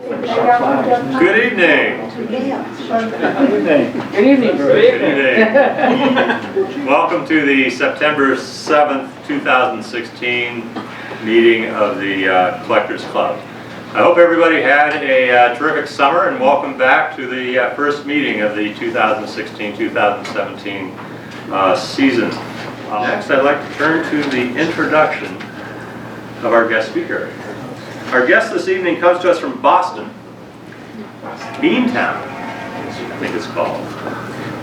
Good evening. Good evening. Good evening. Welcome to the September 7th, 2016 meeting of the Collectors Club. I hope everybody had a terrific summer, and welcome back to the first meeting of the 2016-2017 season. Next, I'd like to turn to the introduction of our guest speaker. Our guest this evening comes to us from Boston, Beantown, I think it's called.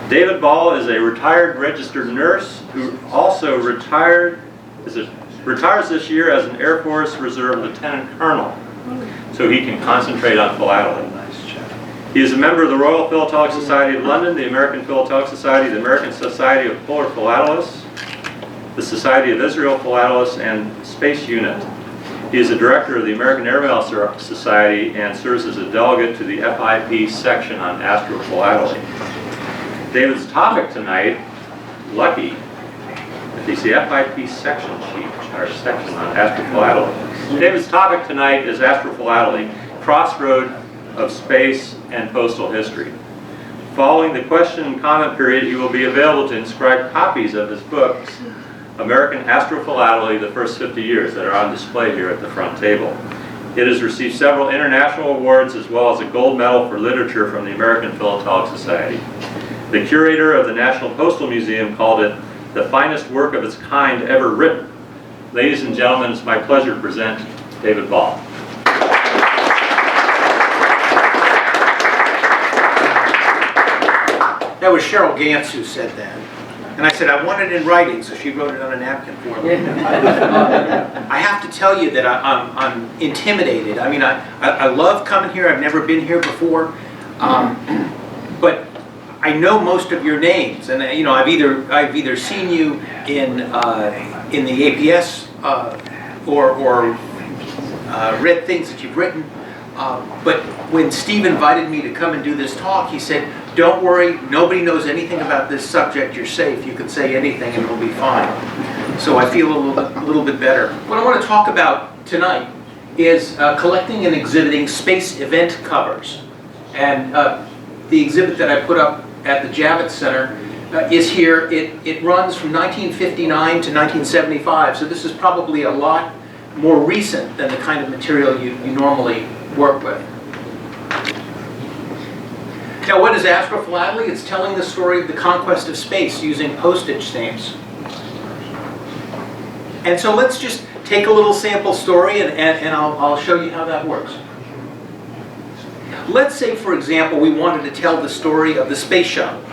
David Ball is a retired registered nurse who also retires this year as an Air Force Reserve Lieutenant Colonel, so he can concentrate on philately. He is a member of the Royal Philatelic Society of London, the American Philatelic Society, the American Society of Polar Philatelists, the Society of Israel Philatelists, and Space Unit. He is a director of the American Airmail Society and serves as a delegate to the FIP section on Astrophilately. David's topic tonight, lucky, if you see FIP section sheet, our section on Astrophilately. David's topic tonight is Astrophilately, Crossroad of Space and Postal History. Following the question and comment period, he will be available to inscribe copies of his books, American Astrophilately, the First 50 Years, that are on display here at the front table. It has received several international awards as well as a gold medal for literature from the American Philatelic Society. The curator of the National Postal Museum called it the finest work of its kind ever written. Ladies and gentlemen, it's my pleasure to present David Ball. That was Cheryl Gantz who said that. And I said, I want it in writing, so she wrote it on a napkin for me. I have to tell you that I'm intimidated. I mean, I love coming here. I've never been here before. But I know most of your names. And you know, I've either seen you in the APS or read things that you've written. But when Steve invited me to come and do this talk, he said, don't worry, nobody knows anything about this subject, you're safe, you can say anything and it'll be fine. So I feel a little bit better. What I want to talk about tonight is collecting and exhibiting space event covers. And the exhibit that I put up at the Javits Center is here. It runs from 1959 to 1975, so this is probably a lot more recent than the kind of material you normally work with. Now, what is Astrophilately? It's telling the story of the conquest of space using postage stamps. And so let's just take a little sample story and I'll show you how that works. Let's say, for example, we wanted to tell the story of the space shuttle,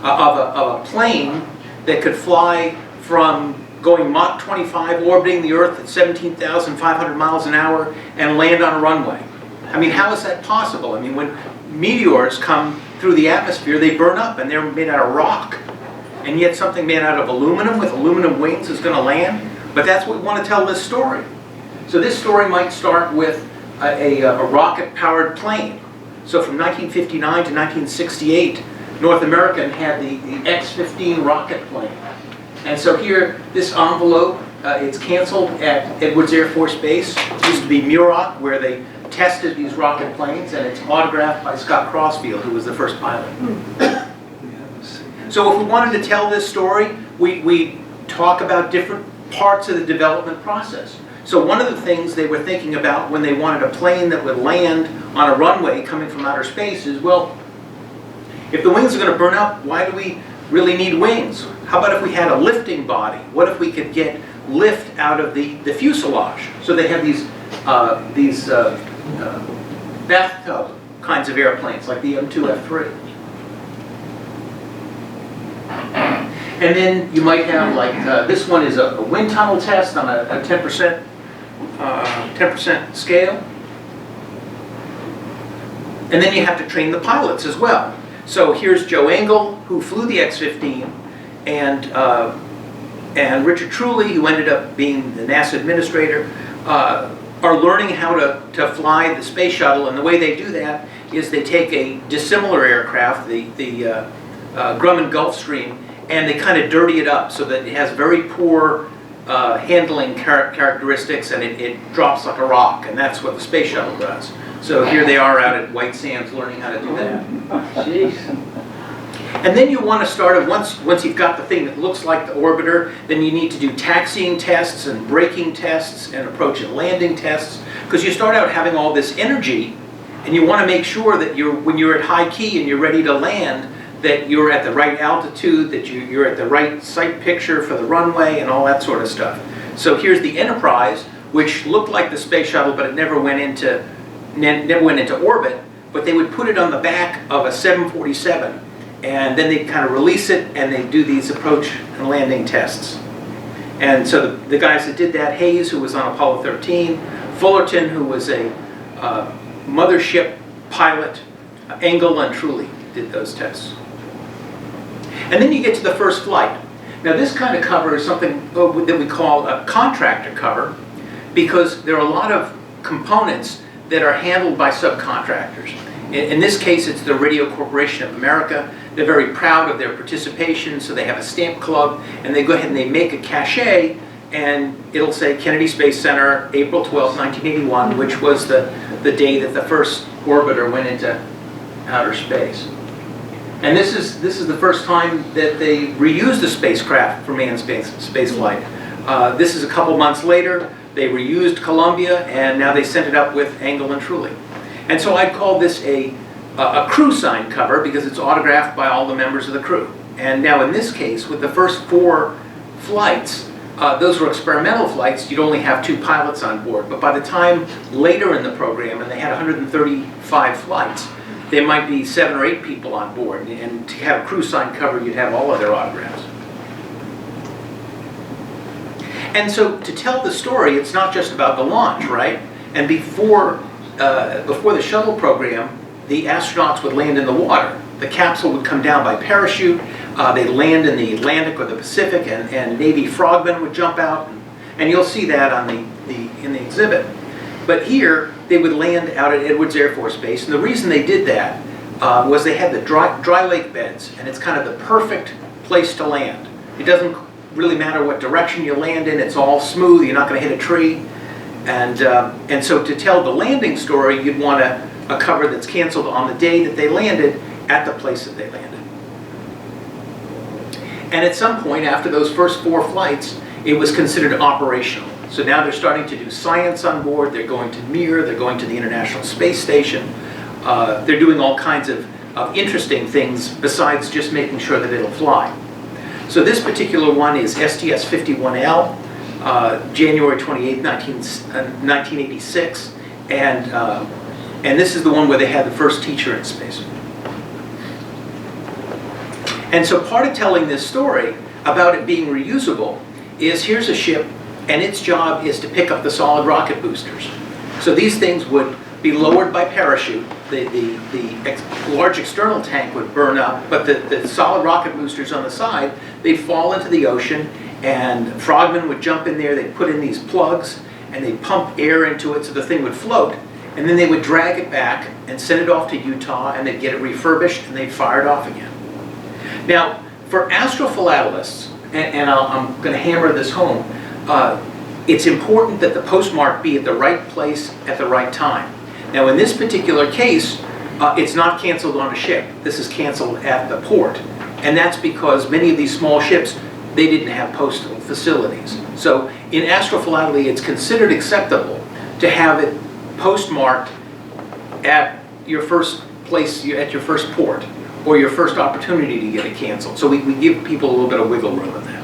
of a plane that could fly from going Mach 25, orbiting the Earth at 17,500 miles an hour, and land on a runway. I mean, how is that possible? I mean, when meteors come through the atmosphere, they burn up and they're made out of rock. And yet something made out of aluminum with aluminum wings is going to land. But that's what we want to tell this story. So this story might start with a rocket-powered plane. So from 1959 to 1968, North America had the X-15 rocket plane. And so here, this envelope, it's canceled at Edwards Air Force Base. It used to be Muroc, where they tested these rocket planes, and it's autographed by Scott Crossfield, who was the first pilot. So if we wanted to tell this story, we talk about different parts of the development process. So one of the things they were thinking about when they wanted a plane that would land on a runway coming from outer space is, well, if the wings are going to burn up, why do we really need wings? How about if we had a lifting body? What if we could get lift out of the fuselage? So they have these bathtub kinds of airplanes, like the M2, F3. And then you might have, like, this one is a wind tunnel test on a 10% scale. And then you have to train the pilots as well. So here's Joe Engel, who flew the X-15, and Richard Truly, who ended up being the NASA administrator, are learning how to fly the space shuttle. And the way they do that is they take a dissimilar aircraft, the Grumman Gulfstream, and they kind of dirty it up so that it has very poor handling characteristics, and it drops like a rock, and that's what the space shuttle does. So here they are out at White Sands learning how to do that. Jeez. And then you want to start, once you've got the thing that looks like the orbiter, then you need to do taxiing tests and braking tests and approach and landing tests, because you start out having all this energy, and you want to make sure that when you're at high key and you're ready to land, that you're at the right altitude, that you're at the right sight picture for the runway and all that sort of stuff. So here's the Enterprise, which looked like the space shuttle, but it never went into orbit, but they would put it on the back of a 747, and then they'd kind of release it, and they'd do these approach and landing tests. And so the guys that did that, Hayes, who was on Apollo 13, Fullerton, who was a mothership pilot, Engel and Truly did those tests. And then you get to the first flight. Now this kind of cover is something that we call a contractor cover, because there are a lot of components that are handled by subcontractors. In this case, it's the Radio Corporation of America. They're very proud of their participation, so they have a stamp club, and they go ahead and they make a cachet, and it'll say Kennedy Space Center, April 12, 1981, which was the day that the first orbiter went into outer space. And this is the first time that they reused a spacecraft for manned space flight. This is a couple months later. They reused Columbia, and now they sent it up with Engel and Truly. And so I'd call this a crew sign cover, because it's autographed by all the members of the crew. And now in this case, with the first 4 flights, those were experimental flights. You'd only have 2 pilots on board. But by the time later in the program, and they had 135 flights, there might be 7 or 8 people on board. And to have a crew sign cover, you'd have all of their autographs. And so to tell the story, it's not just about the launch, right? And before the shuttle program, the astronauts would land in the water. The capsule would come down by parachute. They'd land in the Atlantic or the Pacific, and Navy frogmen would jump out. And you'll see that on in the exhibit. But here, they would land out at Edwards Air Force Base. And the reason they did that was they had the dry lake beds, and it's kind of the perfect place to land. It doesn't really matter what direction you land in. It's all smooth. You're not going to hit a tree. And so to tell the landing story, you'd want a cover that's canceled on the day that they landed at the place that they landed. And at some point, after those first 4 flights, it was considered operational. So now they're starting to do science on board. They're going to Mir. They're going to the International Space Station. They're doing all kinds of interesting things besides just making sure that it'll fly. So this particular one is STS-51L, January 28, 1986, and this is the one where they had the first teacher in space. And so part of telling this story about it being reusable is, here's a ship, and its job is to pick up the solid rocket boosters. So these things would be lowered by parachute. The large external tank would burn up, but the solid rocket boosters on the side, they'd fall into the ocean, and frogmen would jump in there. They'd put in these plugs, and they'd pump air into it so the thing would float. And then they would drag it back and send it off to Utah, and they'd get it refurbished, and they'd fire it off again. Now, for astrophilatelists, and I'm going to hammer this home, it's important that the postmark be at the right place at the right time. Now, in this particular case, it's not canceled on a ship. This is canceled at the port. And that's because many of these small ships, they didn't have postal facilities. So in astrophilately, it's considered acceptable to have it postmarked at your first place, at your first port, or your first opportunity to get it canceled. So we give people a little bit of wiggle room in that.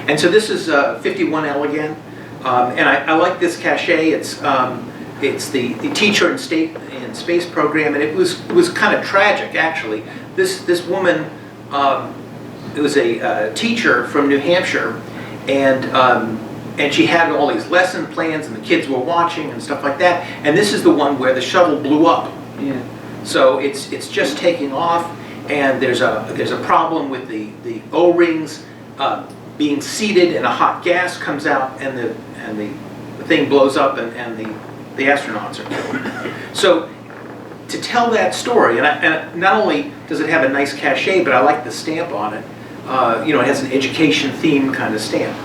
And so this is 51L again. And I like this cachet. It's the teacher in space program, and it was kind of tragic, actually. This woman, it was a teacher from New Hampshire, and she had all these lesson plans, and the kids were watching and stuff like that. And this is the one where the shuttle blew up. Yeah. So it's just taking off, and there's a problem with the O-rings being seated, and a hot gas comes out, and the thing blows up, and the astronauts are killed. So to tell that story, and not only does it have a nice cachet, but I like the stamp on it. You know, it has an education theme kind of stamp.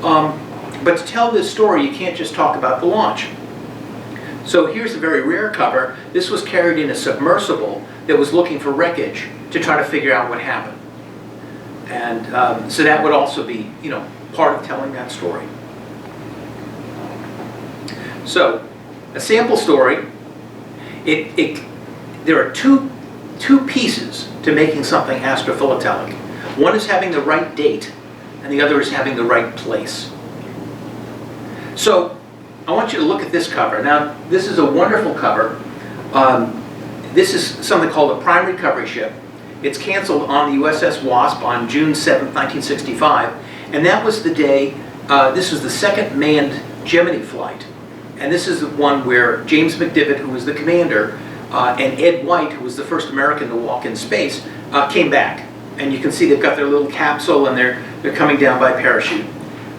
But to tell this story, you can't just talk about the launch. So here's a very rare cover. This was carried in a submersible that was looking for wreckage to try to figure out what happened. And so that would also be, you know, part of telling that story. So, a sample story. There are two pieces to making something astrophilatelic. One is having the right date, and the other is having the right place. So, I want you to look at this cover. Now, this is a wonderful cover. This is something called a prime recovery ship. It's canceled on the USS Wasp on June 7, 1965, and that was the day, this was the second manned Gemini flight. And this is the one where James McDivitt, who was the commander, and Ed White, who was the first American to walk in space, came back. And you can see they've got their little capsule and they're coming down by parachute.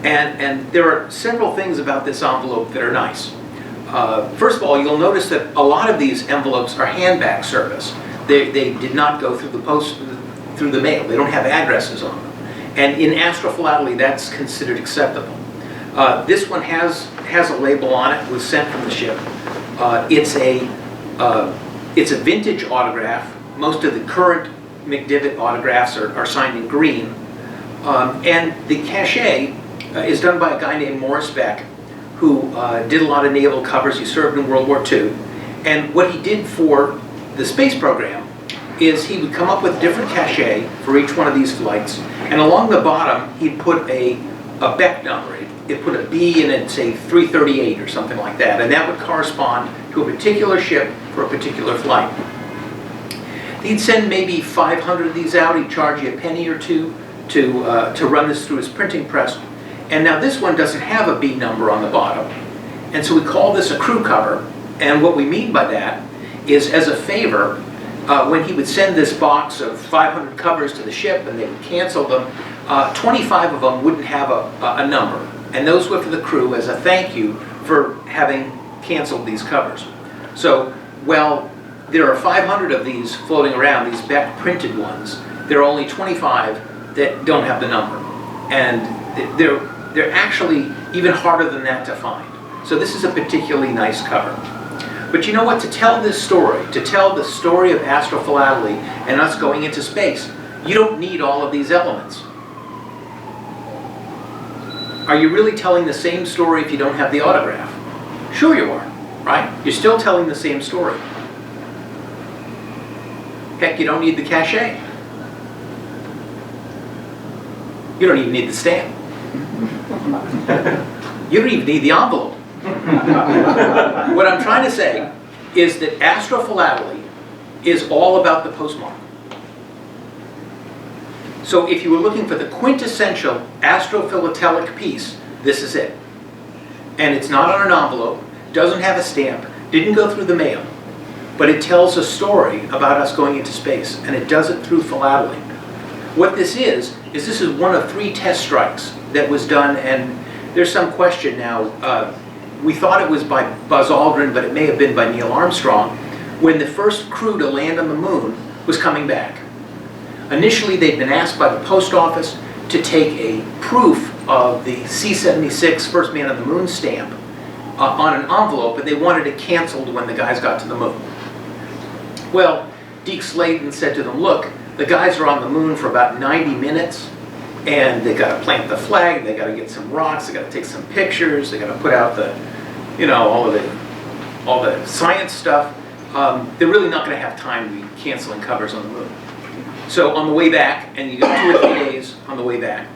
And there are several things about this envelope that are nice. First of all, you'll notice that a lot of these envelopes are handbag service. They did not go through the post, through the mail. They don't have addresses on them. And in Astrophilately, that's considered acceptable. This one has a label on it. It was sent from the ship. It's a vintage autograph. Most of the current McDivitt autographs are signed in green. And the cachet is done by a guy named Morris Beck, who did a lot of naval covers. He served in World War II. And what he did for the space program is he would come up with different cachet for each one of these flights. And along the bottom, he'd put a Beck number. It put a B in it, say 338 or something like that. And that would correspond to a particular ship for a particular flight. He'd send maybe 500 of these out. He'd charge you a penny or two to run this through his printing press. And now this one doesn't have a B number on the bottom. And so we call this a crew cover. And what we mean by that is, as a favor, when he would send this box of 500 covers to the ship and they would cancel them, 25 of them wouldn't have a number. And those were for the crew as a thank you for having canceled these covers. So, well, there are 500 of these floating around, these Beck printed ones. There are only 25 that don't have the number. And they're actually even harder than that to find. So this is a particularly nice cover. But you know what? To tell this story, to tell the story of Astrophilately and us going into space, you don't need all of these elements. Are you really telling the same story if you don't have the autograph? Sure you are, right? You're still telling the same story. Heck, you don't need the cachet. You don't even need the stamp. You don't even need the envelope. What I'm trying to say is that Astrophilately is all about the postmark. So if you were looking for the quintessential astrophilatelic piece, this is it. And it's not on an envelope, doesn't have a stamp, didn't go through the mail, but it tells a story about us going into space, and it does it through philately. What this is this is one of 3 test strikes that was done, and there's some question now. We thought it was by Buzz Aldrin, but it may have been by Neil Armstrong, when the first crew to land on the moon was coming back. Initially, they'd been asked by the post office to take a proof of the C-76 First Man on the Moon stamp on an envelope, and they wanted it canceled when the guys got to the moon. Well, Deke Slayton said to them, look, the guys are on the moon for about 90 minutes, and they got to plant the flag, they got to get some rocks, they got to take some pictures, they got to put out the, you know, all the science stuff. They're really not going to have time to be canceling covers on the moon. So on the way back, and you got 2 or 3 days on the way back,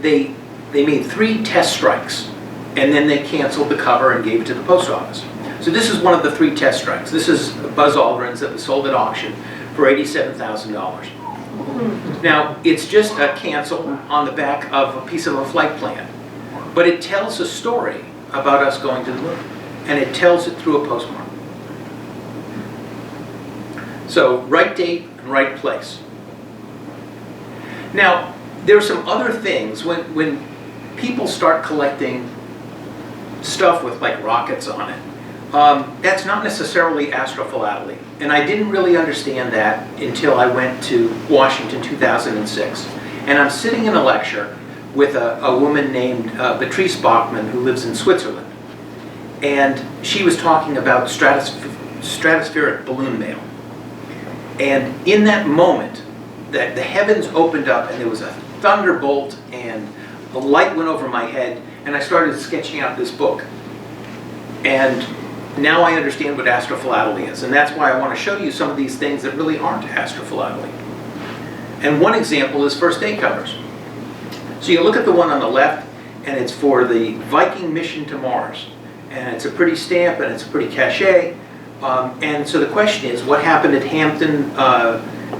they made 3 test strikes, and then they canceled the cover and gave it to the post office. So this is one of the 3 test strikes. This is Buzz Aldrin's that was sold at auction for $87,000. Now, it's just a cancel on the back of a piece of a flight plan, but it tells a story about us going to the moon, and it tells it through a postmark. So, right date and right place. Now, there are some other things when people start collecting stuff with like rockets on it. That's not necessarily Astrophilately, and I didn't really understand that until I went to Washington 2006. And I'm sitting in a lecture with a woman named Patrice Bachmann, who lives in Switzerland. And she was talking about stratospheric balloon mail. And in that moment, the heavens opened up and there was a thunderbolt and a light went over my head, and I started sketching out this book. And now I understand what astrophilately is, and that's why I want to show you some of these things that really aren't astrophilately. And one example is first day covers. So you look at the one on the left, and it's for the Viking mission to Mars. And it's a pretty stamp, and it's a pretty cachet. And so the question is, what happened at Hampton,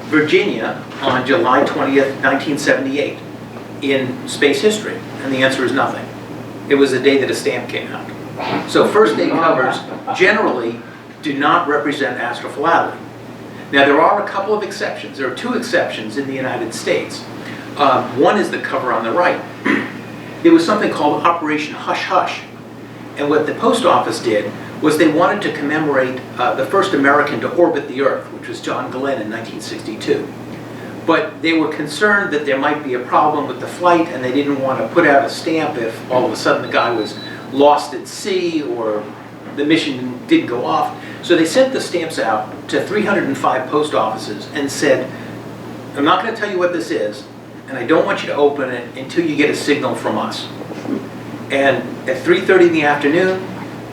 Virginia on July 20th, 1978 in space history? And the answer is nothing. It was the day that a stamp came out. So first day covers generally do not represent astrophilately. Now there are a couple of exceptions. There are two exceptions in the United States. One is the cover on the right. There was something called Operation Hush Hush. And what the post office did was they wanted to commemorate the first American to orbit the Earth, which was John Glenn in 1962. But they were concerned that there might be a problem with the flight, and they didn't want to put out a stamp if all of a sudden the guy was lost at sea or the mission didn't go off. So they sent the stamps out to 305 post offices and said, I'm not going to tell you what this is, and I don't want you to open it until you get a signal from us. And at 3:30 in the afternoon,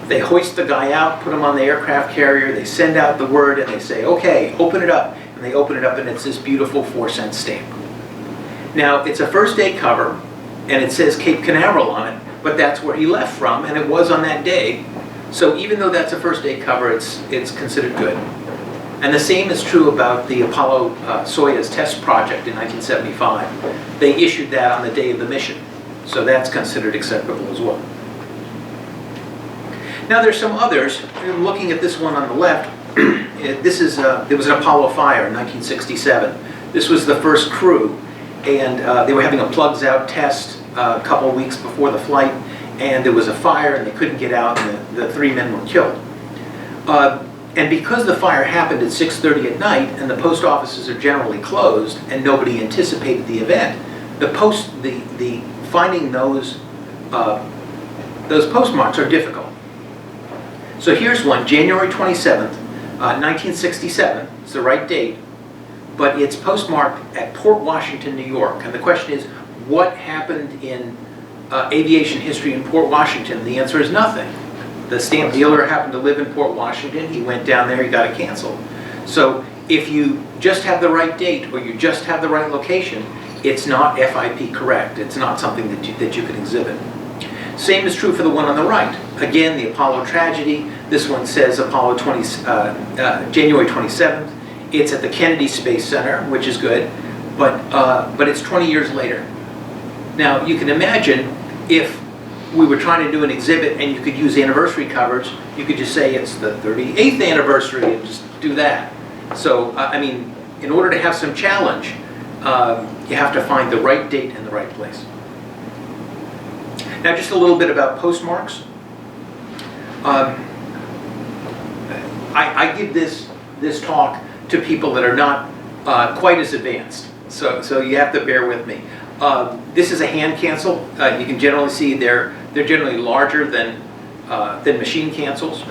they hoist the guy out, put him on the aircraft carrier, they send out the word, and they say, okay, open it up. And they open it up, and it's this beautiful 4-cent stamp. Now, it's a first day cover, and it says Cape Canaveral on it, but that's where he left from, and it was on that day. So even though that's a first day cover, it's considered good. And the same is true about the Apollo Soyuz test project in 1975. They issued that on the day of the mission. So that's considered acceptable as well. Now there's some others. I'm looking at this one on the left. There was an Apollo fire in 1967. This was the first crew, and they were having a plugs out test a couple of weeks before the flight, and there was a fire and they couldn't get out, and the 3 men were killed. And because the fire happened at 6:30 at night and the post offices are generally closed and nobody anticipated the event, finding those postmarks are difficult. So here's one, January 27th, 1967. It's the right date, but it's postmarked at Port Washington, New York. And the question is, what happened in aviation history in Port Washington? The answer is nothing. The stamp dealer happened to live in Port Washington. He went down there, he got it canceled. So if you just have the right date or you just have the right location, it's not FIP correct. It's not something that you can exhibit. Same is true for the one on the right. Again, the Apollo tragedy. This one says January 27th. It's at the Kennedy Space Center, which is good, but it's 20 years later. Now, you can imagine if we were trying to do an exhibit and you could use anniversary covers, you could just say it's the 38th anniversary and just do that. So, I mean, in order to have some challenge, you have to find the right date and the right place. Now, just a little bit about postmarks. I give this talk to people that are not quite as advanced, so you have to bear with me. This is a hand cancel. You can generally see they're generally larger than machine cancels.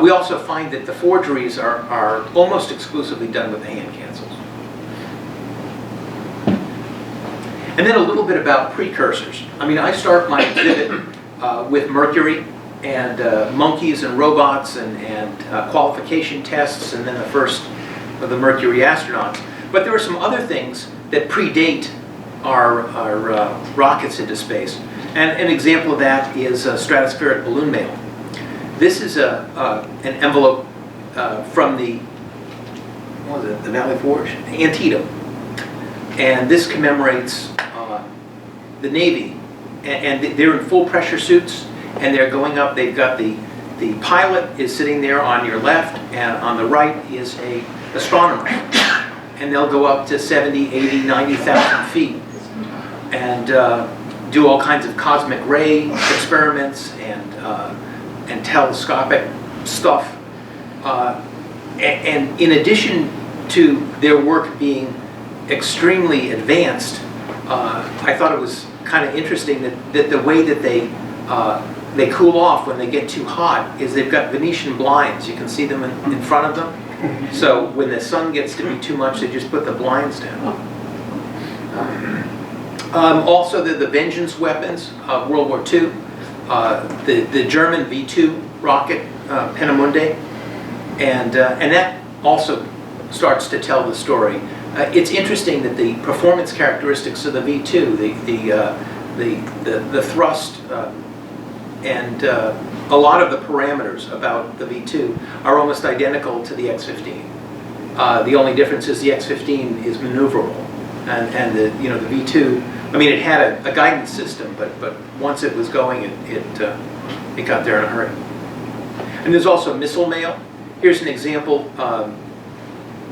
We also find that the forgeries are almost exclusively done with the hand cancels. And then a little bit about precursors. I mean, I start my exhibit with Mercury and monkeys and robots and qualification tests, and then the first of the Mercury astronauts. But there are some other things that predate our rockets into space. And an example of that is stratospheric balloon mail. This is an envelope from the Valley Forge? Antietam. And this commemorates the Navy. And they're in full pressure suits, and they're going up. They've got the pilot is sitting there on your left, and on the right is a astronomer. And they'll go up to 70, 80, 90,000 feet and do all kinds of cosmic ray experiments and telescopic stuff. And in addition to their work being extremely advanced, I thought it was kind of interesting that the way that they cool off when they get too hot is they've got Venetian blinds. You can see them in front of them. So when the sun gets to be too much, they just put the blinds down. Also, the vengeance weapons of World War II, the German V2 rocket, Peenemünde, and that also starts to tell the story. It's interesting that the performance characteristics of the V2, the thrust, and a lot of the parameters about the V2 are almost identical to the X-15. The only difference is the X-15 is maneuverable, and the V2. I mean, it had a guidance system, but once it was going, it got there in a hurry. And there's also missile mail. Here's an example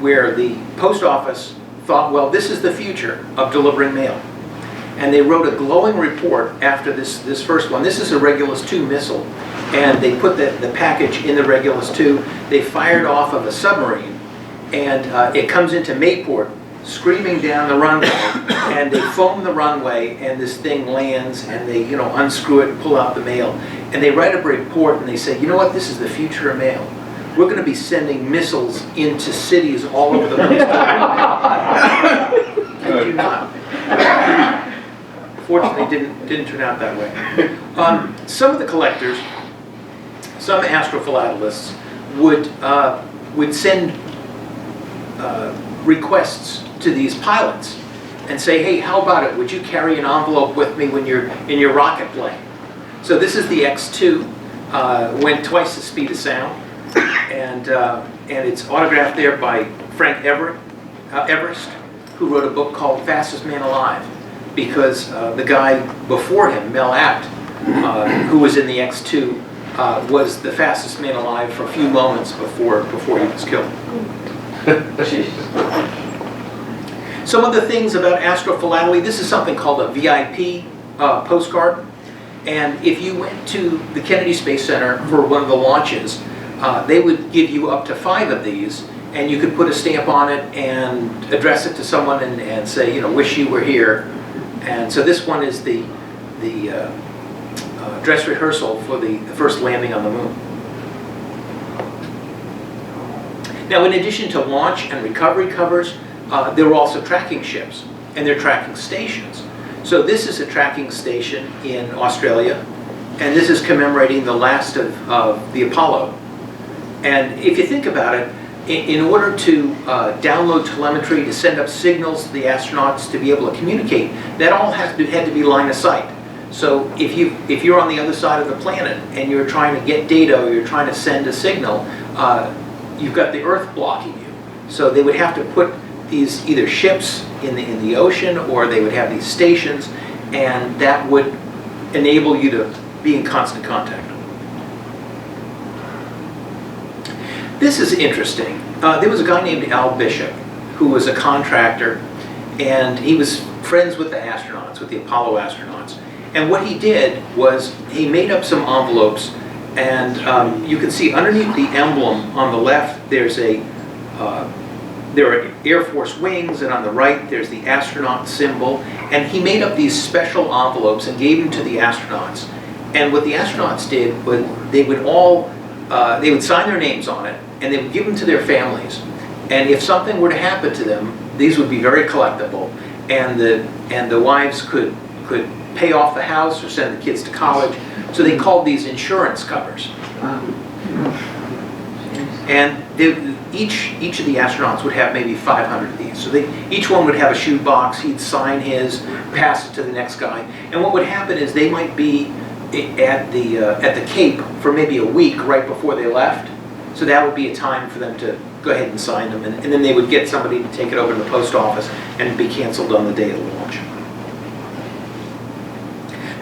where the post office thought, well, this is the future of delivering mail. And they wrote a glowing report after this first one. This is a Regulus II missile, and they put the package in the Regulus II. They fired off of a submarine, and it comes into Mayport, screaming down the runway, and they foam the runway, and this thing lands, and they unscrew it and pull out the mail. And they write a report, and they say, you know what, this is the future of mail. We're going to be sending missiles into cities all over the place. I do not. Fortunately, didn't turn out that way. Some of the collectors, some astrophilatelists, would send requests to these pilots and say, hey, how about it? Would you carry an envelope with me when you're in your rocket plane? So this is the X2, went twice the speed of sound, and it's autographed there by Frank Everest, who wrote a book called Fastest Man Alive, because the guy before him, Mel Abt, who was in the X2, was the fastest man alive for a few moments before he was killed. Some of the things about Astrophilately, this is something called a VIP postcard. And if you went to the Kennedy Space Center for one of the launches, they would give you up to 5 of these, and you could put a stamp on it and address it to someone and say, wish you were here. And so this one is the dress rehearsal for the first landing on the moon. Now, in addition to launch and recovery covers, there were also tracking ships, and they're tracking stations. So this is a tracking station in Australia, and this is commemorating the last of the Apollo. And if you think about it, in order to download telemetry, to send up signals to the astronauts to be able to communicate, that all had to be line of sight. So if you're on the other side of the planet and you're trying to get data or you're trying to send a signal, you've got the Earth blocking you. So they would have to put these either ships in the ocean, or they would have these stations, and that would enable you to be in constant contact. This is interesting. There was a guy named Al Bishop who was a contractor, and he was friends with the astronauts, with the Apollo astronauts. And what he did was he made up some envelopes, and you can see underneath the emblem on the left there are Air Force wings, and on the right there's the astronaut symbol. And he made up these special envelopes and gave them to the astronauts. And what the astronauts did was they would sign their names on it, and they would give them to their families. And if something were to happen to them, these would be very collectible, and the wives could pay off the house or send the kids to college. So they called these insurance covers. And each of the astronauts would have maybe 500 of these. So each one would have a shoe box. He'd sign his, pass it to the next guy. And what would happen is they might be at the Cape for maybe a week right before they left. So that would be a time for them to go ahead and sign them. And then they would get somebody to take it over to the post office and be canceled on the day of the launch.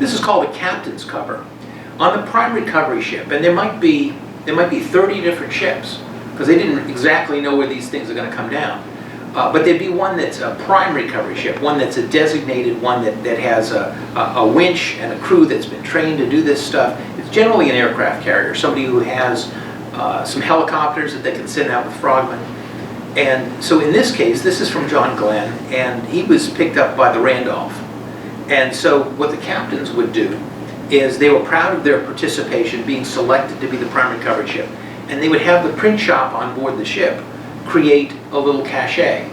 This is called a captain's cover. On the prime recovery ship, and there might be 30 different ships, because they didn't exactly know where these things are going to come down. But there'd be one that's a prime recovery ship, one that's a designated one that has a winch and a crew that's been trained to do this stuff. It's generally an aircraft carrier, somebody who has some helicopters that they can send out with frogmen. And so in this case, this is from John Glenn, and he was picked up by the Randolph. And so what the captains would do is they were proud of their participation, being selected to be the primary coverage ship. And they would have the print shop on board the ship create a little cachet.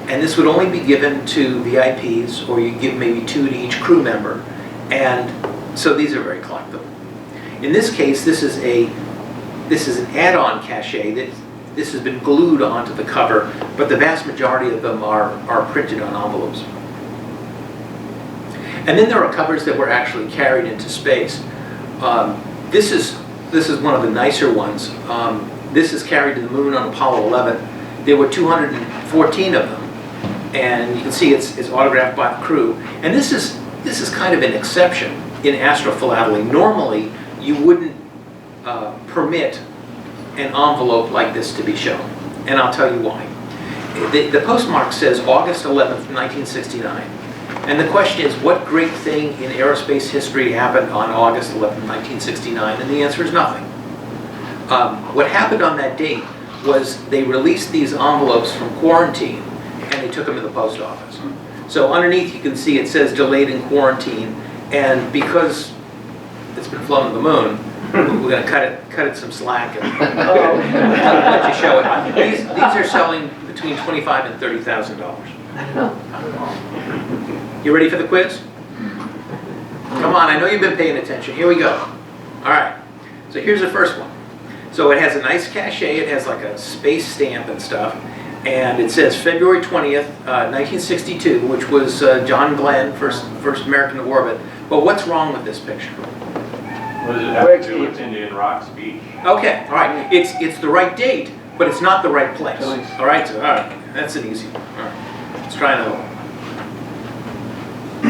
And this would only be given to VIPs, or you give maybe 2 to each crew member. And so these are very collectible. In this case, this is an add-on cachet that this has been glued onto the cover, but the vast majority of them are printed on envelopes. And then there are covers that were actually carried into space. This is one of the nicer ones. This is carried to the moon on Apollo 11. There were 214 of them, and you can see it's autographed by the crew. And this is kind of an exception in Astrophilately. Normally, you wouldn't permit an envelope like this to be shown, and I'll tell you why. The postmark says August 11th, 1969. And the question is, what great thing in aerospace history happened on August 11, 1969? And the answer is nothing. What happened on that date was they released these envelopes from quarantine, and they took them to the post office. So underneath you can see it says delayed in quarantine, and because it's been flown to the moon, we're going to cut it some slack and let you show it. These are selling between $25,000 and $30,000. You ready for the quiz? Come on, I know you've been paying attention. Here we go. All right, so here's the first one. So it has a nice cachet. It has like a space stamp and stuff. And it says February 20th, 1962, which was John Glenn, first American to orbit. But what's wrong with this picture? What does it have to do with Indian Rocks Beach? Okay, all right. It's the right date, but it's not the right place. All right, so all right, that's an easy one. All right, let's try another one.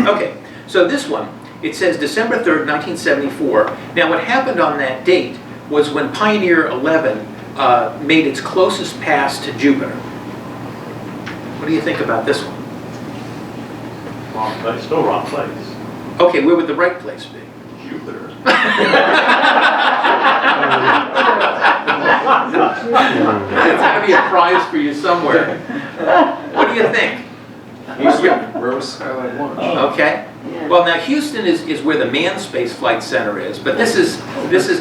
Okay, so this one, it says December 3rd, 1974. Now what happened on that date was when Pioneer 11 made its closest pass to Jupiter. What do you think about this one? Wrong place, still wrong place. Okay, where would the right place be? Jupiter. It's got to be a prize for you somewhere. What do you think? Houston, where was Skyline Launch? Okay. Well, now Houston is where the manned space flight center is, but this is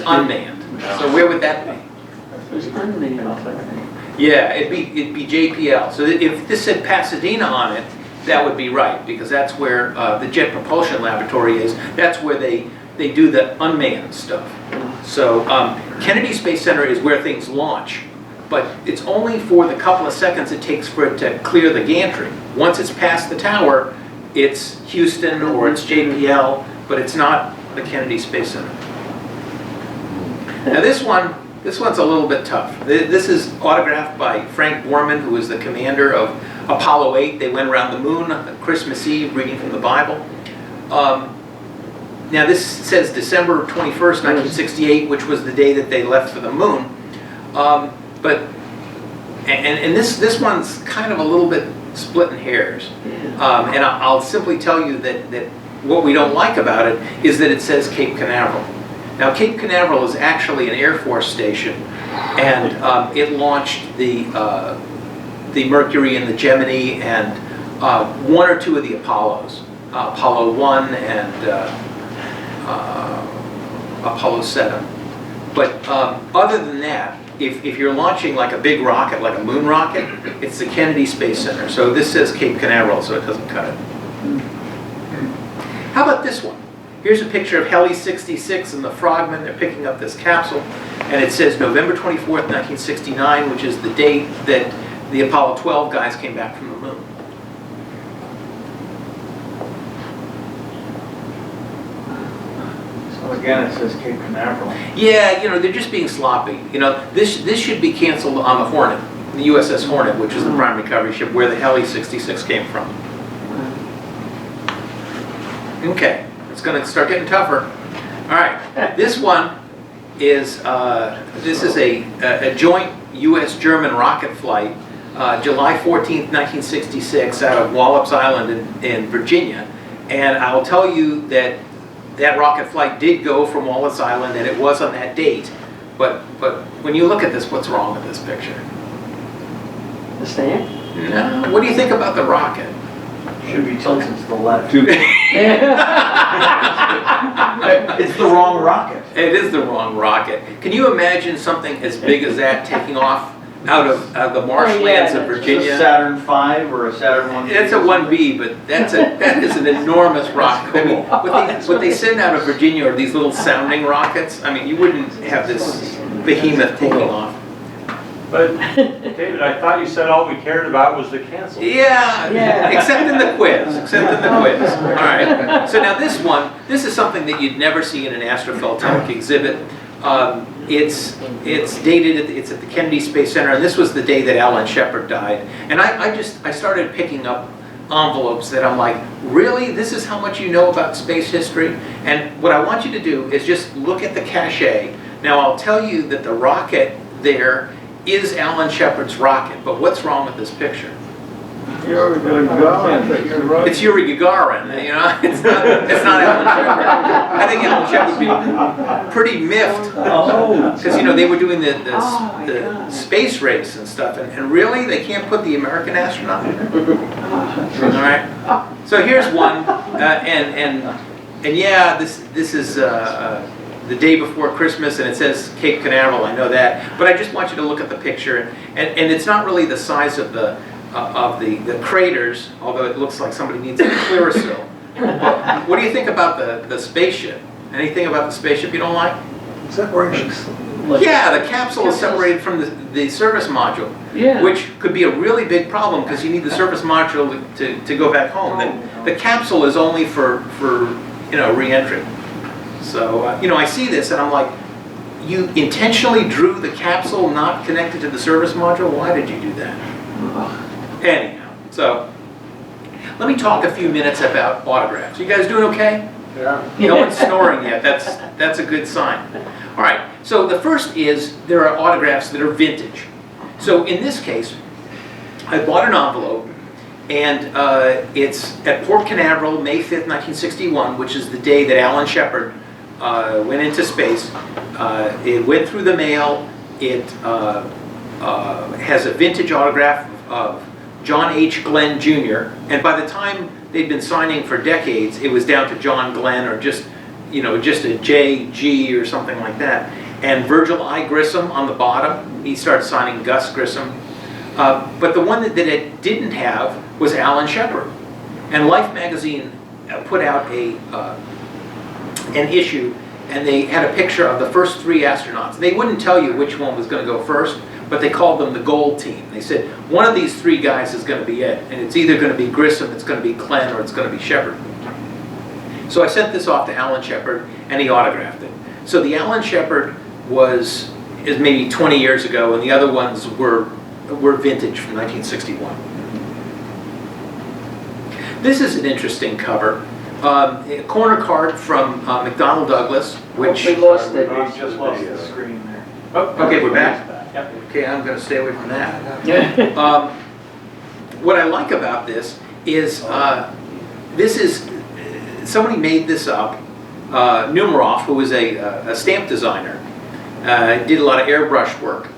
unmanned. So where would that be? Yeah, it'd be JPL. So if this said Pasadena on it, that would be right, because that's where the Jet Propulsion Laboratory is. That's where they do the unmanned stuff. So Kennedy Space Center is where things launch, but it's only for the couple of seconds it takes for it to clear the gantry. Once it's past the tower, it's Houston or it's JPL, but it's not the Kennedy Space Center. Now this one's a little bit tough. This is autographed by Frank Borman, who was the commander of Apollo 8. They went around the moon on Christmas Eve reading from the Bible. Now this says December 21st, 1968, which was the day that they left for the moon. And this one's kind of a little bit splitting hairs. And I'll simply tell you that what we don't like about it is that it says Cape Canaveral. Now Cape Canaveral is actually an Air Force station, and it launched the Mercury and the Gemini and one or two of the Apollos, Apollo 1 and Apollo 7. But other than that, if you're launching like a big rocket, like a moon rocket, it's the Kennedy Space Center. So this says Cape Canaveral, so it doesn't cut it. How about this one? Here's a picture of Heli 66 and the Frogmen. They're picking up this capsule, and it says November 24th, 1969, which is the date that the Apollo 12 guys came back from the moon. So again, it says Cape Canaveral. Yeah, they're just being sloppy. This should be canceled on the Hornet, the USS Hornet, which is the primary recovery ship where the Heli 66 came from. Okay, it's going to start getting tougher. All right, this one is a joint U.S.-German rocket flight, July 14th, 1966, out of Wallops Island in Virginia. And I'll tell you that rocket flight did go from Wallops Island, and it was on that date. But when you look at this, what's wrong with this picture? The stand? No. What do you think about the rocket? Should be tilted to the left. Yeah. It's the wrong rocket. It is the wrong rocket. Can you imagine something as big as that taking off out of the marshlands of Is it a Virginia? Saturn V or a Saturn 1B? It's a 1B, but that is an enormous rocket. I mean, what they send out of Virginia are these little sounding rockets. I mean, you wouldn't have this behemoth taking off. But, David, I thought you said all we cared about was the cancel. Yeah, except in the quiz, All right, so now this is something that you'd never see in an astrophotometric exhibit. It's dated, it's at the Kennedy Space Center, and this was the day that Alan Shepard died. And I started picking up envelopes that I'm like, really? This is how much you know about space history? And what I want you to do is just look at the cachet. Now I'll tell you that the rocket there is Alan Shepard's rocket, but what's wrong with this picture? You're going to go. It's Yuri Gagarin, you know? It's not Alan Shepard. I think Alan Shepard would be pretty miffed. Because, you know, they were doing the space race and stuff, and really, they can't put the American astronaut in there? All right? So here's one, and yeah, this is the day before Christmas, and it says Cape Canaveral, I know that, but I just want you to look at the picture, and it's not really the size of the craters, although it looks like somebody needs a clearasil. What do you think about the spaceship? Anything about the spaceship you don't like? Separations. Yeah, the capsule is separated from the service module, Yeah. which could be a really big problem because you need the service module to go back home. The capsule is only for you know, re-entry. So, you know, I see this and I'm like, you intentionally drew the capsule not connected to the service module? Why did you do that? Anyhow, so let me talk a few minutes about autographs. You guys doing okay? Yeah. No one's snoring yet. That's a good sign. All right, so the first is there are autographs that are vintage. So in this case, I bought an envelope, and it's at Port Canaveral, May 5th, 1961, which is the day that Alan Shepard went into space. It went through the mail. It has a vintage autograph of John H. Glenn Jr. And by the time they'd been signing for decades, it was down to John Glenn, or just, you know, just a J.G. or something like that. And Virgil I. Grissom on the bottom. He started signing Gus Grissom. But the one that it didn't have was Alan Shepard. And Life magazine put out an issue, and they had a picture of the first 3 astronauts. They wouldn't tell you which one was going to go first, but they called them the gold team. They said, one of these 3 guys is going to be it, and it's either going to be Grissom, it's going to be Glenn, or it's going to be Shepard. So I sent this off to Alan Shepard, and he autographed it. So the Alan Shepard is maybe 20 years ago, and the other ones were vintage from 1961. This is an interesting cover. A corner card from McDonnell Douglas, which... We lost it. We just lost the screen there. Oh, okay, we're back. Okay, I'm going to stay away from that. What I like about this is somebody made this up. Numeroff, who was a stamp designer, did a lot of airbrush work.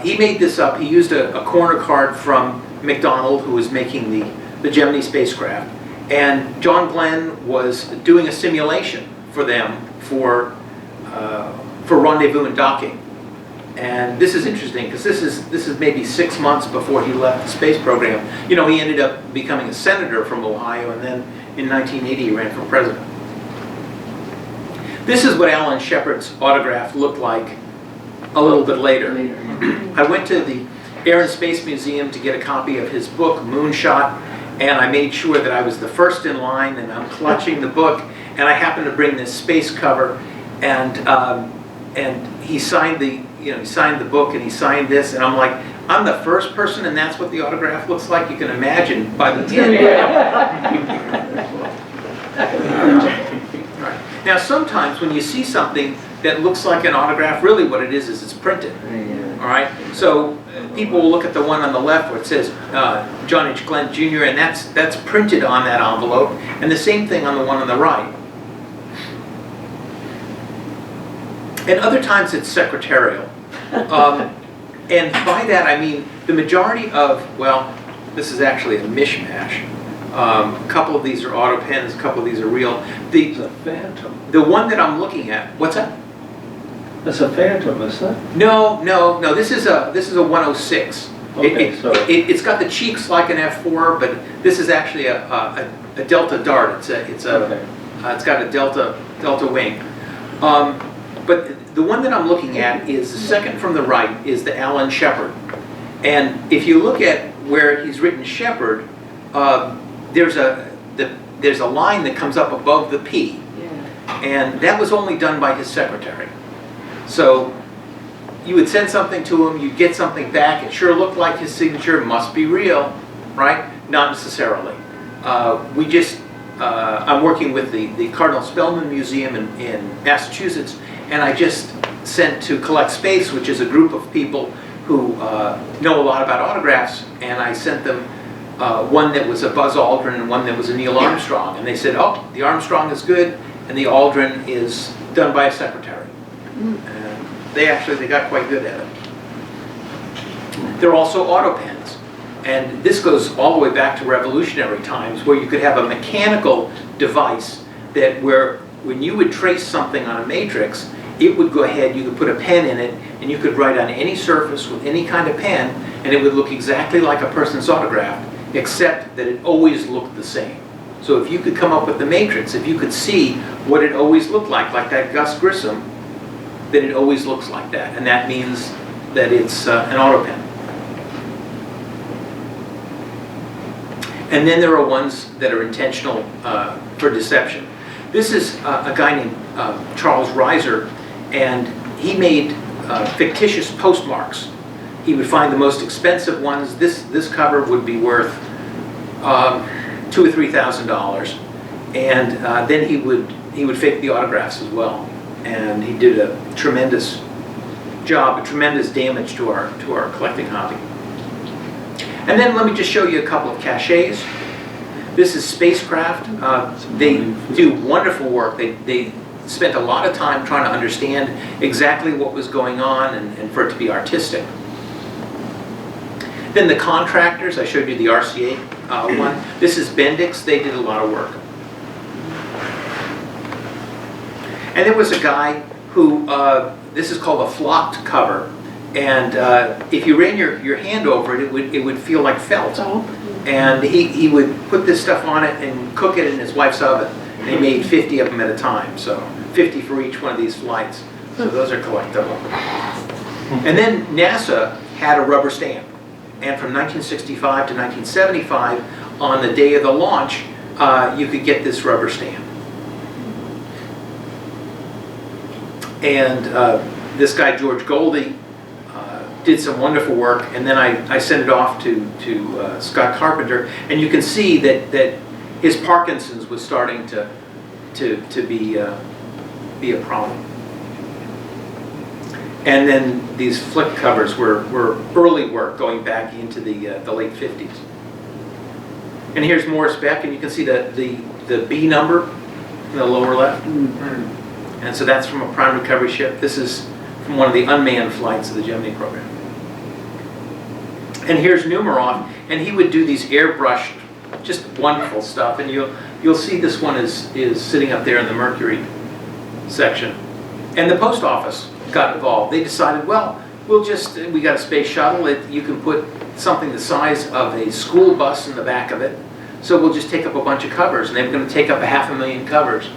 He made this up. He used a corner card from McDonnell, who was making the Gemini spacecraft. And John Glenn was doing a simulation for them for rendezvous and docking. And this is interesting because this is maybe 6 months before he left the space program. You know, he ended up becoming a senator from Ohio, and then in 1980 he ran for president. This is what Alan Shepard's autograph looked like a little bit later. I went to the Air and Space Museum to get a copy of his book, Moonshot, and I made sure that I was the first in line, and I'm clutching the book, and I happened to bring this space cover, and he signed the book, and he signed this, and I'm like, I'm the first person, and that's what the autograph looks like. You can imagine by the end. Right. Now, sometimes when you see something that looks like an autograph, really what it is it's printed. All right. So people will look at the one on the left where it says John H. Glenn Jr. and that's printed on that envelope, and the same thing on the one on the right. And other times it's secretarial. And by that I mean The majority of, well, this is actually a mishmash. A couple of these are auto pens, a couple of these are real. It's a Phantom. The one that I'm looking at, what's that? That's a Phantom, isn't it? No. This is a 106. Okay, so- It's got the cheeks like an F4, but this is actually a Delta Dart. It's got a Delta wing. But the one that I'm looking at is the second from the right is the Alan Shepard. And if you look at where he's written Shepard, there's a line that comes up above the P, and that was only done by his secretary. So you would send something to him, you'd get something back, it sure looked like his signature, must be real, right? Not necessarily. I'm working with the Cardinal Spellman Museum in Massachusetts, and I just sent to Collect Space, which is a group of people who know a lot about autographs, and I sent them one that was a Buzz Aldrin and one that was a Neil Armstrong. And they said, oh, the Armstrong is good, and the Aldrin is done by a secretary. And they got quite good at it. They're also auto pens. And this goes all the way back to revolutionary times, where you could have a mechanical device that when you would trace something on a matrix, it would go ahead, you could put a pen in it, and you could write on any surface with any kind of pen, and it would look exactly like a person's autograph, except that it always looked the same. So if you could come up with the matrix, if you could see what it always looked like that Gus Grissom, then it always looks like that, and that means that it's an auto pen. And then there are ones that are intentional for deception. This is a guy named Charles Reiser, and he made fictitious postmarks. He would find the most expensive ones. This cover would be worth $2,000 or $3,000, and then he would fake the autographs as well. And he did a tremendous job, a tremendous damage to our collecting hobby. And then let me just show you a couple of cachets. This is Spacecraft. They do wonderful work. They spent a lot of time trying to understand exactly what was going on and for it to be artistic. Then the contractors, I showed you the RCA one. This is Bendix. They did a lot of work. And there was a guy who, this is called a flocked cover. And if you ran your hand over it, it would feel like felt. And he would put this stuff on it and cook it in his wife's oven. And he made 50 of them at a time, so 50 for each one of these flights. So those are collectible. And then NASA had a rubber stamp. And from 1965 to 1975, on the day of the launch, you could get this rubber stamp. And this guy, George Goldie, did some wonderful work, and then I sent it off to Scott Carpenter, and you can see that his Parkinson's was starting to be a problem. And then these flip covers were early work going back into the late 50s. And here's Morris Beck, and you can see the B number in the lower left. And so that's from a prime recovery ship. This is from one of the unmanned flights of the Gemini program. And here's Numeroff, and he would do these airbrushed, just wonderful stuff. And you'll see this one is sitting up there in the Mercury section. And the post office got involved. They decided, well, we got a space shuttle. You can put something the size of a school bus in the back of it. So we'll just take up a bunch of covers. And they were going to take up 500,000 covers.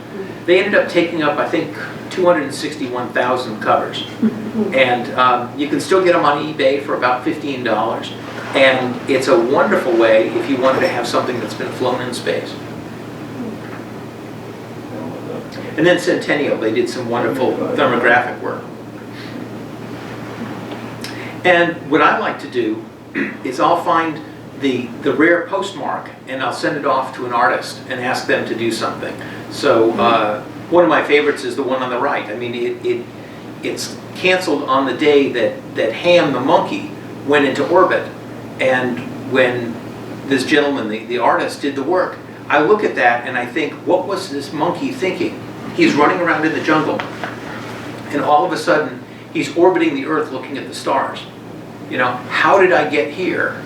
They ended up taking up, I think, 261,000 covers. And you can still get them on eBay for about $15. And it's a wonderful way if you wanted to have something that's been flown in space. And then Centennial, they did some wonderful thermographic work. And what I like to do is I'll find the rare postmark and I'll send it off to an artist and ask them to do something. So one of my favorites is the one on the right. I mean, it's canceled on the day that Ham the monkey went into orbit. And when this gentleman, the artist, did the work, I look at that and I think, what was this monkey thinking? He's running around in the jungle, and all of a sudden, he's orbiting the Earth looking at the stars. You know, how did I get here?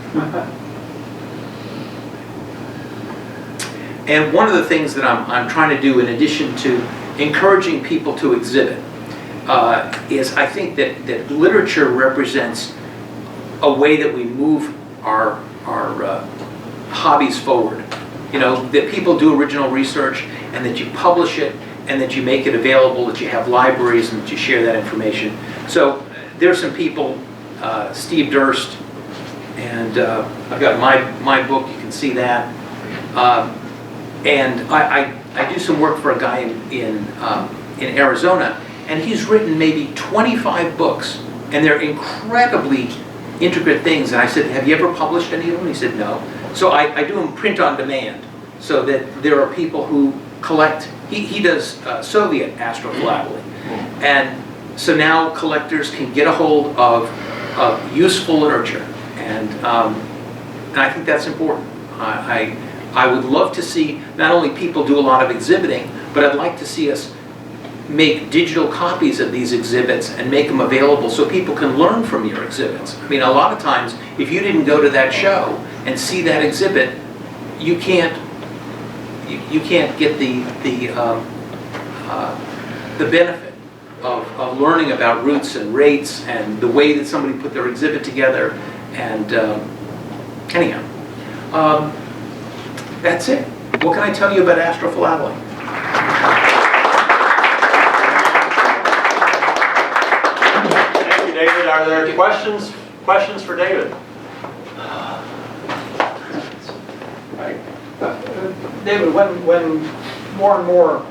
And one of the things that I'm trying to do, in addition to encouraging people to exhibit, is I think that literature represents a way that we move our hobbies forward. You know, that people do original research, and that you publish it, and that you make it available, that you have libraries, and that you share that information. So there's some people, Steve Durst, and I've got my book, you can see that. And I do some work for a guy in Arizona, and he's written maybe 25 books, and they're incredibly intricate things. And I said, have you ever published any of them? He said, no. So I do them print on demand, so that there are people who collect. He does Soviet Astrophilately. And so now collectors can get a hold of useful literature. And I think that's important. I would love to see not only people do a lot of exhibiting, but I'd like to see us make digital copies of these exhibits and make them available so people can learn from your exhibits. I mean, a lot of times, if you didn't go to that show and see that exhibit, you can't get the benefit of learning about routes and rates and the way that somebody put their exhibit together. And anyhow, that's it. What can I tell you about Astrophilately? Thank you, David. Are there questions for David? Right. David, when more and more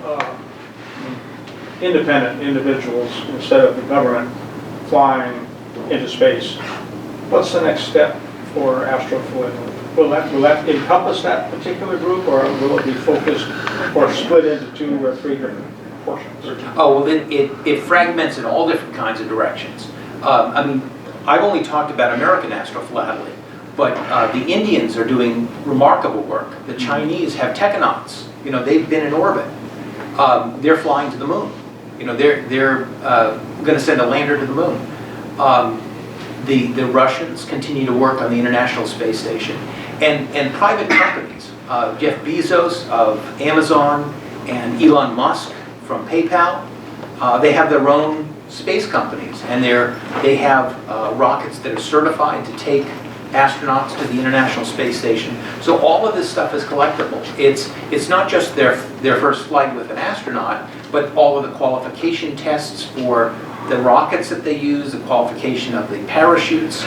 independent individuals, instead of the government, flying into space, what's the next step for Astrophilately? Will that encompass that particular group, or will it be focused or split into 2 or 3 different portions? Oh, well, it fragments in all different kinds of directions. I mean, I've only talked about American Astrophilately, but the Indians are doing remarkable work. The Chinese have technonauts. You know, they've been in orbit. They're flying to the moon. You know, they're going to send a lander to the moon. The Russians continue to work on the International Space Station. And private companies, Jeff Bezos of Amazon and Elon Musk from PayPal, they have their own space companies, and they have rockets that are certified to take astronauts to the International Space Station. So all of this stuff is collectible. It's not just their first flight with an astronaut, but all of the qualification tests for the rockets that they use, the qualification of the parachutes.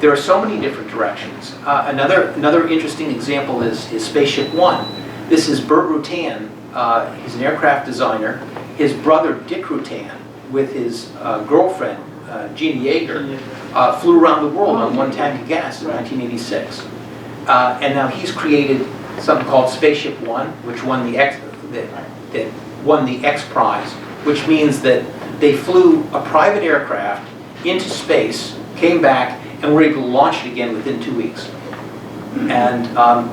There are so many different directions. Another interesting example is Spaceship One. This is Burt Rutan. He's an aircraft designer. His brother Dick Rutan, with his girlfriend Gina Yeager, flew around the world on 1 tank of gas in 1986. And now he's created something called Spaceship One, which won the X Prize, which means that they flew a private aircraft into space, came back, and were able to launch it again within 2 weeks. And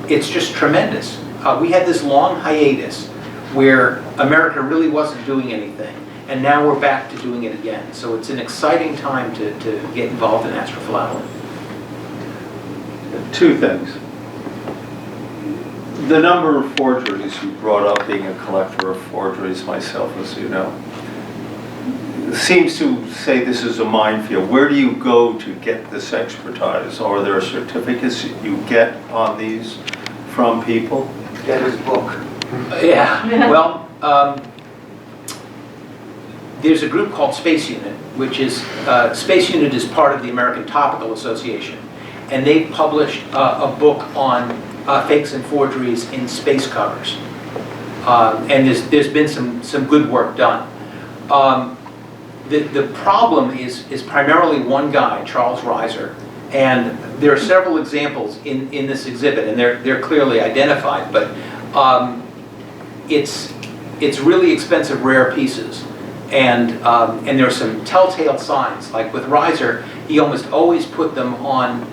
it's just tremendous. We had this long hiatus where America really wasn't doing anything, and now we're back to doing it again. So it's an exciting time to get involved in Astrophilately. 2 things. The number of forgeries you brought up, being a collector of forgeries myself, as you know, seems to say this is a minefield. Where do you go to get this expertise? Are there certificates you get on these from people? Get his book. Yeah, well, there's a group called Space Unit, which is, Space Unit is part of the American Topical Association, and they've published a book on fakes and forgeries in space covers. And there's been some good work done. The problem is primarily one guy, Charles Reiser, and there are several examples in this exhibit, and they're clearly identified, but it's really expensive, rare pieces, and there are some telltale signs. Like with Reiser, he almost always put them on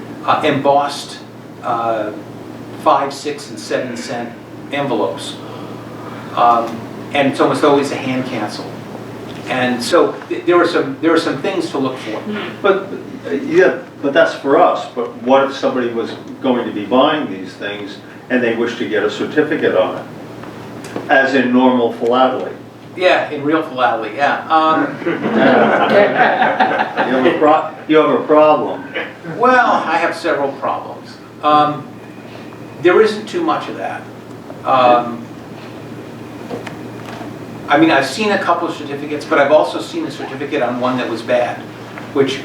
embossed 5, 6, and 7 cent envelopes, and it's almost always a hand cancel. And so there were some things to look for. But, yeah, but that's for us, but what if somebody was going to be buying these things and they wish to get a certificate on it? As in normal philately. Yeah, in real philately, yeah. You have a problem. Well, I have several problems. There isn't too much of that. I mean, I've seen a couple of certificates, but I've also seen a certificate on one that was bad, which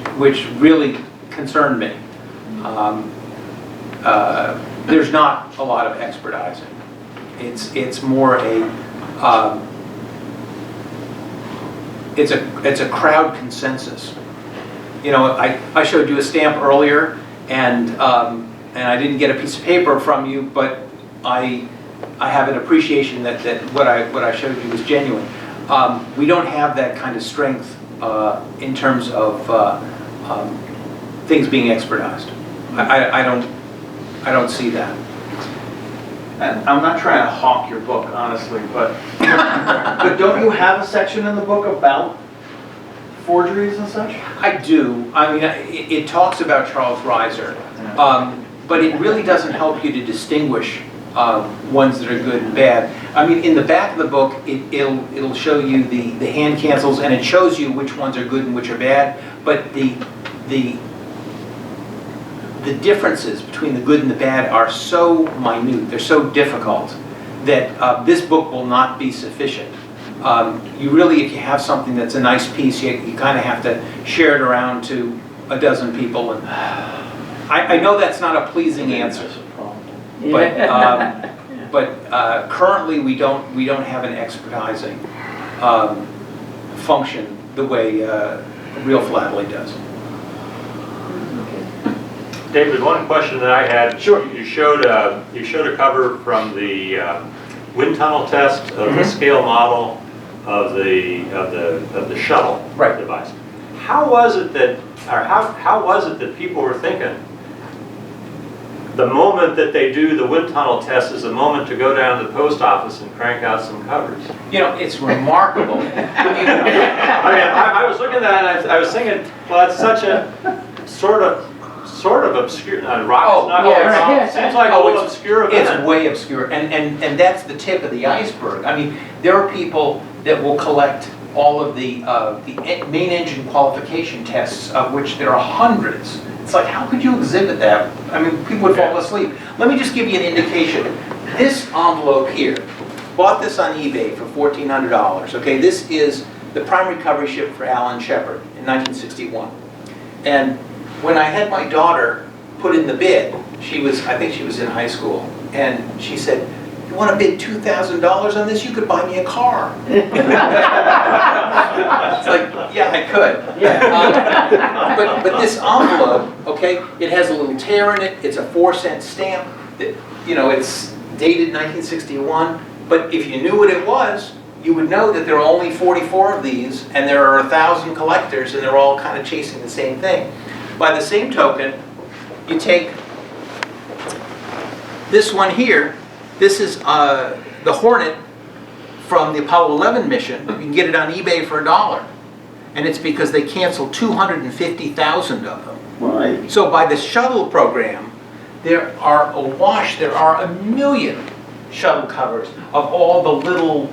really concerned me. There's not a lot of expertizing. It's more a it's a crowd consensus. You know, I showed you a stamp earlier, and I didn't get a piece of paper from you, but I have an appreciation that what I showed you was genuine. We don't have that kind of strength in terms of things being expertized. I don't see that. And I'm not trying to hawk your book, honestly, but but don't you have a section in the book about forgeries and such? I do. I mean, it talks about Charles Reiser, but it really doesn't help you to distinguish ones that are good and bad. I mean, in the back of the book, it'll show you the hand cancels, and it shows you which ones are good and which are bad. But the differences between the good and the bad are so minute, they're so difficult, that this book will not be sufficient. You really, if you have something that's a nice piece, you kind of have to share it around to a dozen people. And I know that's not a pleasing answer, but currently we don't have an expertizing function the way real philately does. David, one question that I had. Sure. You showed a cover from the wind tunnel test of the scale model of the shuttle Right. device. How was it that people were thinking the moment that they do the wind tunnel test is the moment to go down to the post office and crank out some covers? You know, it's remarkable. I was looking at that and I was thinking, well, it's such a sort of obscure. Rock is not yeah. seems like a little obscure event. It's way obscure, and that's the tip of the iceberg. I mean, there are people that will collect all of the main engine qualification tests, of which there are hundreds. It's like, how could you exhibit that? I mean, people would fall asleep. Let me just give you an indication. This envelope here, bought this on eBay for $1,400. Okay, this is the primary recovery ship for Alan Shepard in 1961, and when I had my daughter put in the bid, I think she was in high school, and she said, "You want to bid $2,000 on this? You could buy me a car." It's like, yeah, I could. Yeah. But this envelope, okay, it has a little tear in it. It's a 4-cent stamp. You know, it's dated 1961. But if you knew what it was, you would know that there are only 44 of these, and there are 1,000 collectors, and they're all kind of chasing the same thing. By the same token, you take this one here. This is the Hornet from the Apollo 11 mission. You can get it on eBay for $1. And it's because they canceled 250,000 of them. Right. So by the shuttle program, there are a million shuttle covers of all the little,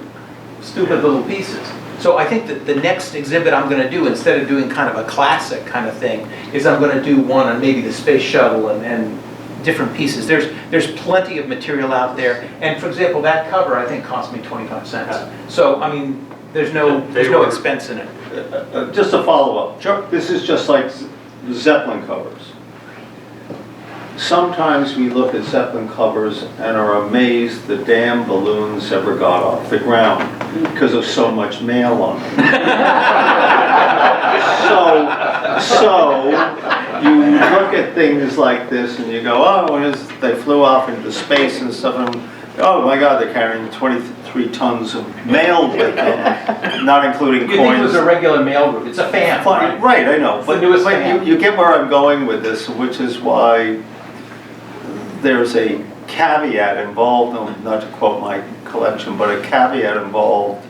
stupid little pieces. So I think that the next exhibit I'm going to do, instead of doing kind of a classic kind of thing, is I'm going to do one on maybe the space shuttle and different pieces. There's plenty of material out there. And for example, that cover I think cost me 25 cents. So I mean, there's no expense in it. Just a follow-up. Sure. This is just like Zeppelin covers. Sometimes we look at Zeppelin covers and are amazed the damn balloons ever got off the ground because of so much mail on them. so you look at things like this and you go, oh, they flew off into space and stuff, and oh my God, they're carrying 23 tons of mail with them, not including coins. You think it was a regular mail route? It's a fan, right? Right, I know. But you get where I'm going with this, which is why there's a caveat involved, not to quote my collection, but a caveat involved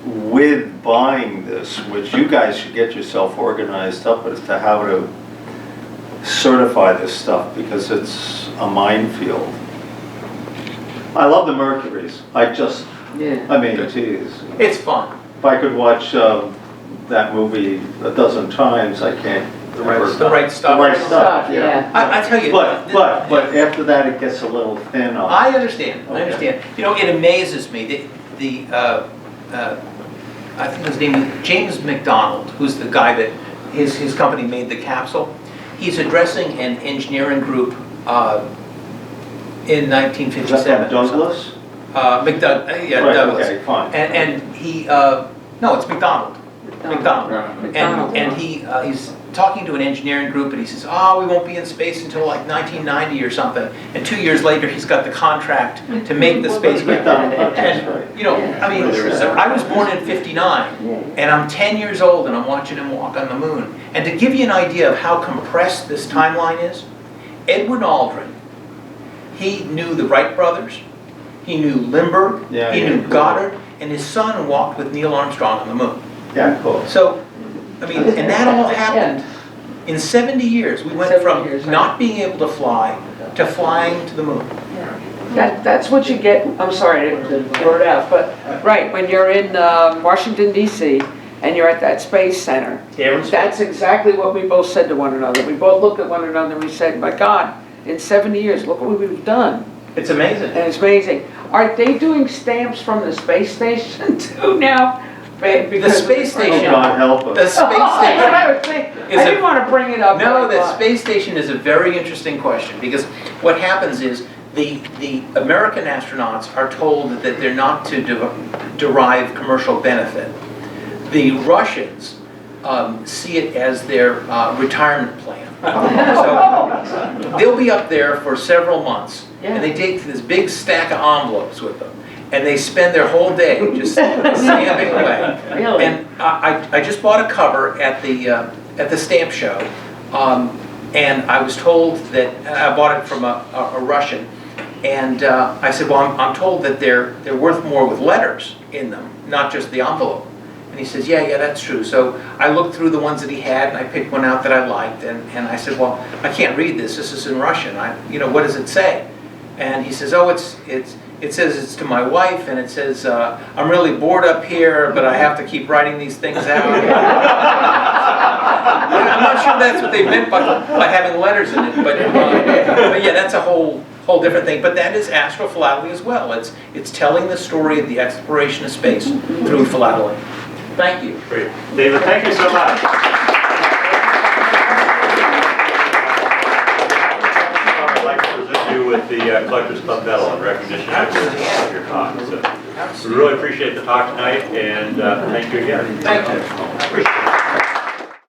with buying this, which you guys should get yourself organized up as to how to certify this stuff, because it's a minefield. I love the Mercuries. I mean, geez. It's fun. If I could watch that movie a dozen times, I can't. The right stuff. The right stuff, yeah. I tell you. But after that, it gets a little thin on. I understand, I understand. You know, it amazes me, I think his name is James McDonald, who's the guy that, his company made the capsule. He's addressing an engineering group in 1957. Is that from Douglas? Yeah, Right, Douglas. okay, fine. And he, no, it's McDonald. McDonald. And he's talking to an engineering group, and he says, oh, we won't be in space until like 1990 or something. And 2 years later, he's got the contract to make the spacecraft. And, you know, I mean, I was born in '59, and I'm 10 years old, and I'm watching him walk on the moon. And to give you an idea of how compressed this timeline is, Edwin Aldrin, he knew the Wright brothers, he knew Lindbergh, he knew Goddard, and his son walked with Neil Armstrong on the moon. Yeah, cool. So, I mean, and that all happened in 70 years. We went from not being able to fly to flying to the moon. That's what you get, I'm sorry to blurt it out, but, right, when you're in Washington DC and you're at that space center, that's exactly what we both said to one another. We both looked at one another and we said, my God, in 70 years, look what we've done. It's amazing. And it's amazing. Are they doing stamps from the space station too now? The space station. Oh, God help us. The space station. I didn't want to bring it up. No, the space station is a very interesting question, because what happens is the American astronauts are told that they're not to derive commercial benefit. The Russians see it as their retirement plan. So they'll be up there for several months, and they take this big stack of envelopes with them. And they spend their whole day just stamping away. Really? And I just bought a cover at the stamp show, and I was told that I bought it from a Russian, and I said, well, I'm told that they're worth more with letters in them, not just the envelope. And he says, yeah, that's true. So I looked through the ones that he had, and I picked one out that I liked, and I said, well, I can't read this. This is in Russian. What does it say? And he says, oh, it says it's to my wife, and it says, I'm really bored up here, but I have to keep writing these things out. I'm not sure that's what they meant by having letters in it, but yeah, that's a whole different thing. But that is astrophilately as well. It's telling the story of the exploration of space through philately. Thank you. Great. David, thank you so much. I'd like to present you with the Collectors Club Medal in recognition of your talk. So we really appreciate the talk tonight, and thank you again. Thank you.